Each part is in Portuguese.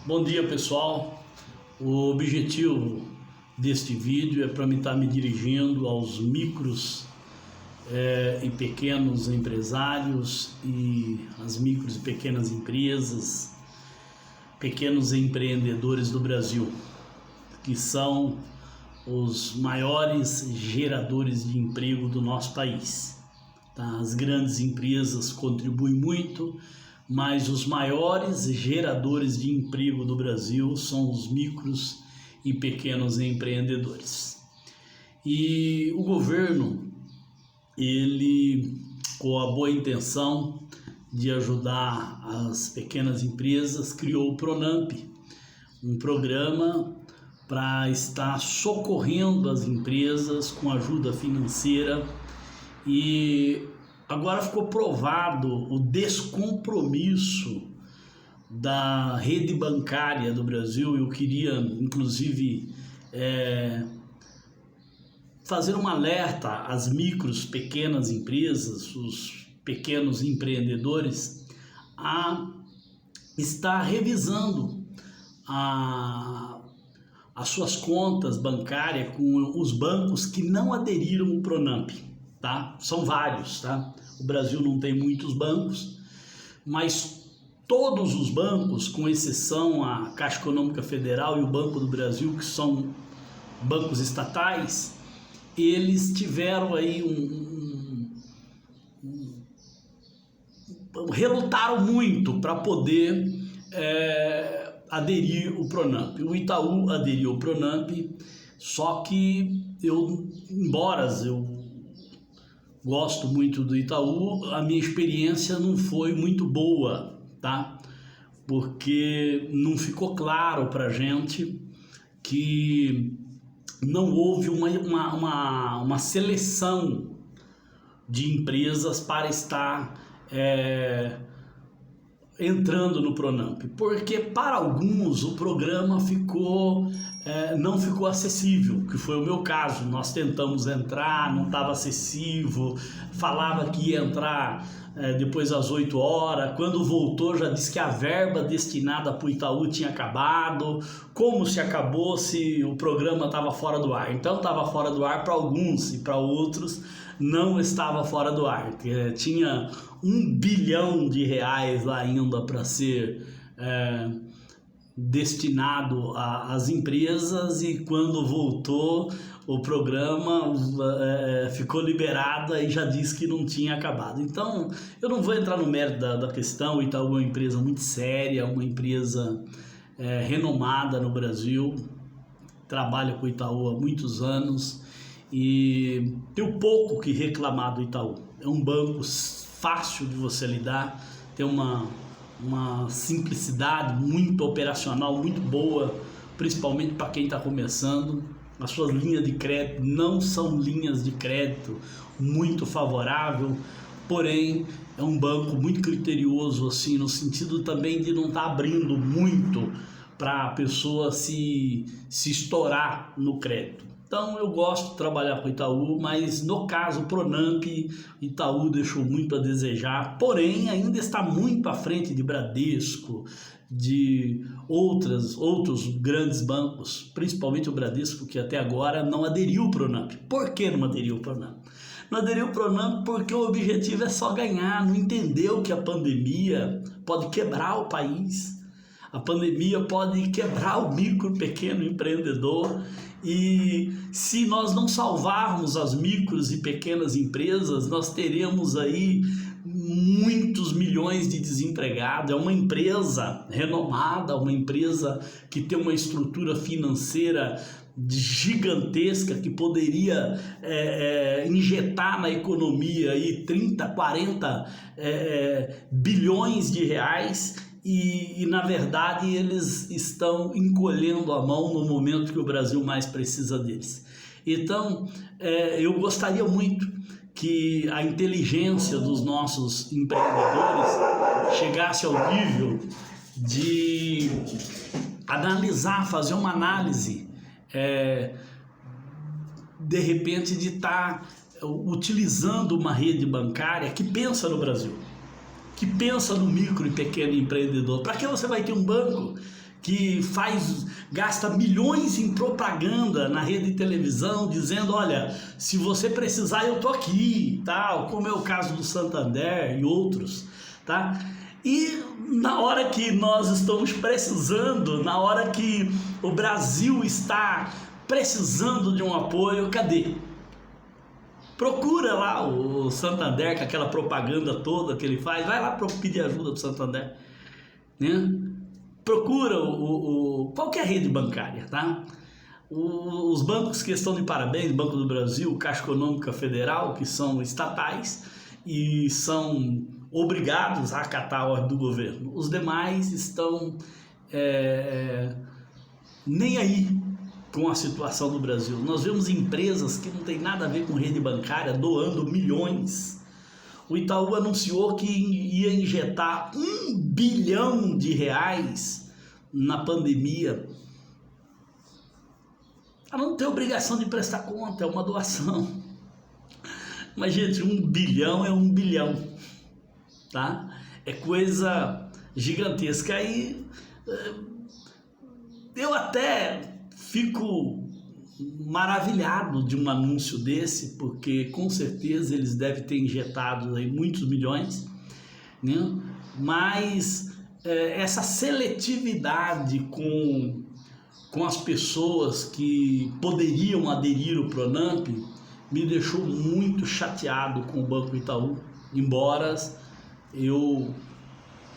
Bom dia, pessoal. O objetivo deste vídeo é para mim estar me dirigindo aos micros e pequenos empresários e as micros e pequenas empresas, pequenos empreendedores do Brasil, que são os maiores geradores de emprego do nosso país. As grandes empresas contribuem muito, mas os maiores geradores de emprego do Brasil são os micros e pequenos empreendedores. E o governo, ele, com a boa intenção de ajudar as pequenas empresas, criou o Pronamp, um programa para estar socorrendo as empresas com ajuda financeira. E agora ficou provado o descompromisso da rede bancária do Brasil. Eu queria, inclusive, fazer um alerta às micros, pequenas empresas, os pequenos empreendedores, a estar revisando as suas contas bancárias com os bancos que não aderiram ao Pronamp. Tá? São vários, tá? O Brasil não tem muitos bancos, mas todos os bancos, com exceção a Caixa Econômica Federal e o Banco do Brasil, que são bancos estatais, eles tiveram aí relutaram muito para poder aderir ao Pronamp. O Itaú aderiu ao Pronamp, só que embora eu gosto muito do Itaú, a minha experiência não foi muito boa, tá? Porque não ficou claro para gente que não houve uma seleção de empresas para estar entrando no Pronamp, porque para alguns o programa não ficou acessível, que foi o meu caso. Nós tentamos entrar, não estava acessível, falava que ia entrar depois das 8 horas, quando voltou já disse que a verba destinada para o Itaú tinha acabado, como se acabou se o programa estava fora do ar. Então estava fora do ar para alguns e para outros não estava fora do ar. Tinha R$1 bilhão lá ainda para ser destinado às empresas, e quando voltou o programa ficou liberado e já disse que não tinha acabado. Então eu não vou entrar no mérito da questão. O Itaú é uma empresa muito séria, uma empresa renomada no Brasil, trabalha com o Itaú há muitos anos e tenho pouco que reclamar do Itaú. É um banco fácil de você lidar, tem uma simplicidade muito operacional, muito boa, principalmente para quem está começando. As suas linhas de crédito não são linhas de crédito muito favorável, porém é um banco muito criterioso, assim, no sentido também de não estar abrindo muito para a pessoa se estourar no crédito. Então eu gosto de trabalhar com o Itaú, mas no caso Pronamp, Itaú deixou muito a desejar, porém ainda está muito à frente de Bradesco, de outros grandes bancos, principalmente o Bradesco, que até agora não aderiu ao Pronamp. Por que não aderiu ao Pronamp? Não aderiu ao Pronamp porque o objetivo é só ganhar, não entendeu que a pandemia pode quebrar o país, a pandemia pode quebrar o micro, pequeno empreendedor. E se nós não salvarmos as micros e pequenas empresas, nós teremos aí muitos milhões de desempregados. É uma empresa renomada, uma empresa que tem uma estrutura financeira gigantesca, que poderia injetar na economia aí 30, 40 bilhões de reais. E na verdade eles estão encolhendo a mão no momento que o Brasil mais precisa deles. Então eu gostaria muito que a inteligência dos nossos empreendedores chegasse ao nível de analisar, fazer uma análise, de repente de estar utilizando uma rede bancária que pensa no Brasil, que pensa no micro e pequeno empreendedor. Para que você vai ter um banco que gasta milhões em propaganda na rede de televisão, dizendo, olha, se você precisar eu tô aqui, tal, como é o caso do Santander e outros, tá? E na hora que nós estamos precisando, na hora que o Brasil está precisando de um apoio, cadê? Procura lá o Santander, com aquela propaganda toda que ele faz, vai lá pedir ajuda do Santander, né? Procura qualquer rede bancária, tá? Os bancos que estão de parabéns, Banco do Brasil, Caixa Econômica Federal, que são estatais e são obrigados a acatar a ordem do governo. Os demais estão nem aí com a situação do Brasil. Nós vemos empresas que não tem nada a ver com rede bancária doando milhões. O Itaú anunciou que ia injetar R$1 bilhão na pandemia. Ela não tem obrigação de prestar conta, é uma doação. Mas, gente, 1 bilhão é 1 bilhão, tá? É coisa gigantesca. Aí eu até fico maravilhado de um anúncio desse, porque com certeza eles devem ter injetado aí muitos milhões, né? Mas essa seletividade com as pessoas que poderiam aderir ao Pronamp me deixou muito chateado com o Banco Itaú, embora eu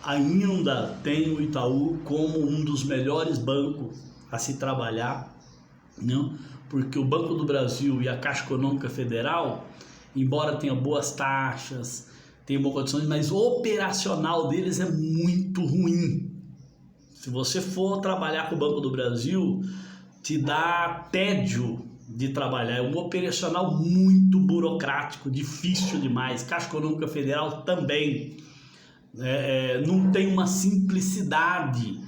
ainda tenho o Itaú como um dos melhores bancos a se trabalhar, né? Porque o Banco do Brasil e a Caixa Econômica Federal, embora tenha boas taxas, tenha boas condições, mas o operacional deles é muito ruim. Se você for trabalhar com o Banco do Brasil, te dá tédio de trabalhar, é um operacional muito burocrático, difícil demais. Caixa Econômica Federal também não tem uma simplicidade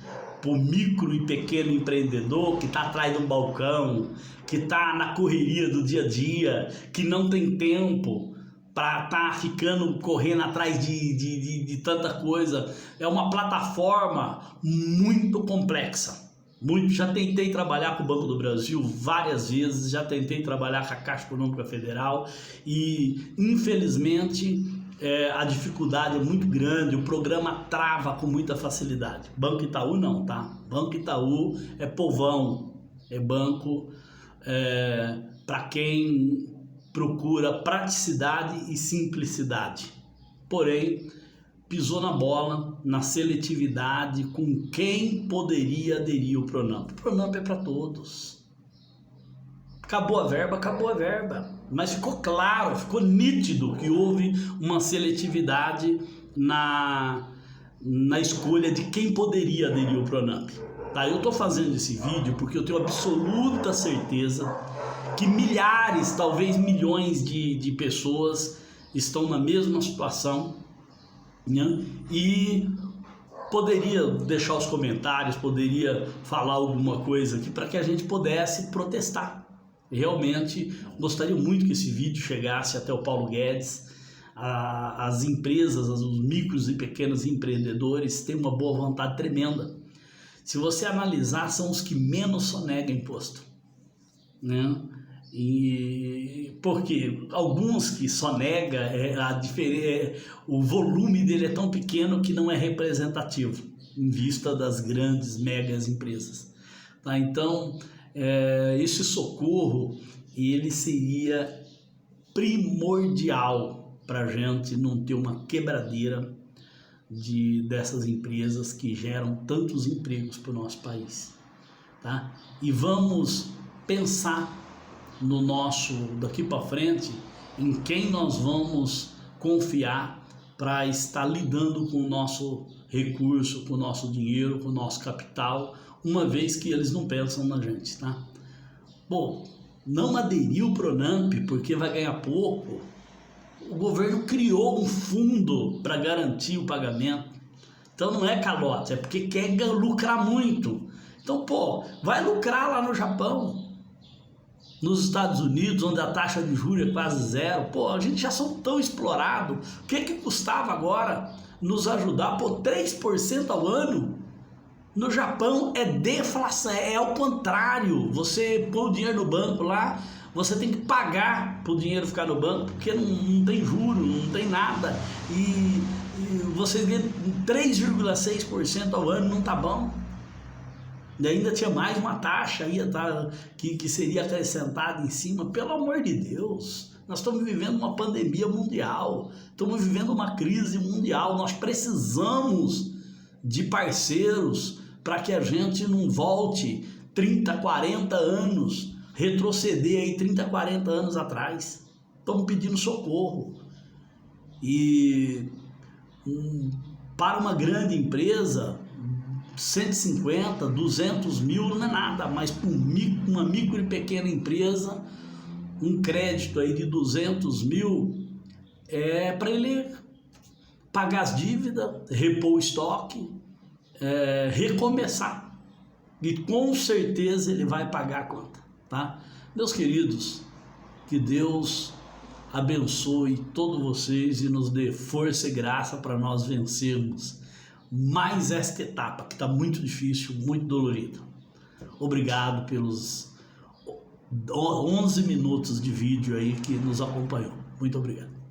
para o micro e pequeno empreendedor que está atrás de um balcão, que está na correria do dia a dia, que não tem tempo para estar correndo atrás de tanta coisa. É uma plataforma muito complexa. Já tentei trabalhar com o Banco do Brasil várias vezes, já tentei trabalhar com a Caixa Econômica Federal e, infelizmente, a dificuldade é muito grande, o programa trava com muita facilidade. Banco Itaú não, tá? Banco Itaú é povão, é banco para quem procura praticidade e simplicidade. Porém, pisou na bola, na seletividade com quem poderia aderir ao Pronamp. O Pronamp é para todos. Acabou a verba, mas ficou claro, ficou nítido que houve uma seletividade na escolha de quem poderia aderir ao Pronamp. Tá, eu estou fazendo esse vídeo porque eu tenho absoluta certeza que milhares, talvez milhões de pessoas estão na mesma situação, né? E poderia deixar os comentários, poderia falar alguma coisa aqui para que a gente pudesse protestar. Realmente gostaria muito que esse vídeo chegasse até o Paulo Guedes. As empresas, os micros e pequenos empreendedores têm uma boa vontade tremenda. Se você analisar, são os que menos sonegam imposto, né? E porque alguns que sonega, o volume dele é tão pequeno que não é representativo em vista das grandes megas empresas, tá? Então esse socorro ele seria primordial para a gente não ter uma quebradeira dessas empresas que geram tantos empregos para o nosso país, tá? E vamos pensar no nosso daqui para frente em quem nós vamos confiar para estar lidando com o nosso recurso, com o nosso dinheiro, com o nosso capital, uma vez que eles não pensam na gente, tá? Bom, não aderiu o Pronamp porque vai ganhar pouco. O governo criou um fundo para garantir o pagamento. Então não é calote, é porque quer lucrar muito. Então, vai lucrar lá no Japão, nos Estados Unidos, onde a taxa de juros é quase zero. A gente já são tão explorados. O que custava agora nos ajudar? 3% ao ano? No Japão é deflação, é ao contrário. Você põe o dinheiro no banco lá, você tem que pagar para o dinheiro ficar no banco, porque não tem juro, não tem nada. E você ganha 3,6% ao ano, não tá bom. E ainda tinha mais uma taxa que seria acrescentada em cima. Pelo amor de Deus, nós estamos vivendo uma pandemia mundial, estamos vivendo uma crise mundial, nós precisamos de parceiros para que a gente não volte 30, 40 anos, retroceder aí 30, 40 anos atrás. Estamos pedindo socorro. E para uma grande empresa, 150, 200 mil não é nada, mas para uma micro e pequena empresa, um crédito aí de 200 mil é para ele pagar as dívidas, repor o estoque, recomeçar. E com certeza ele vai pagar a conta, tá? Meus queridos, que Deus abençoe todos vocês e nos dê força e graça para nós vencermos mais esta etapa que está muito difícil, muito dolorida. Obrigado pelos 11 minutos de vídeo aí que nos acompanhou. Muito obrigado.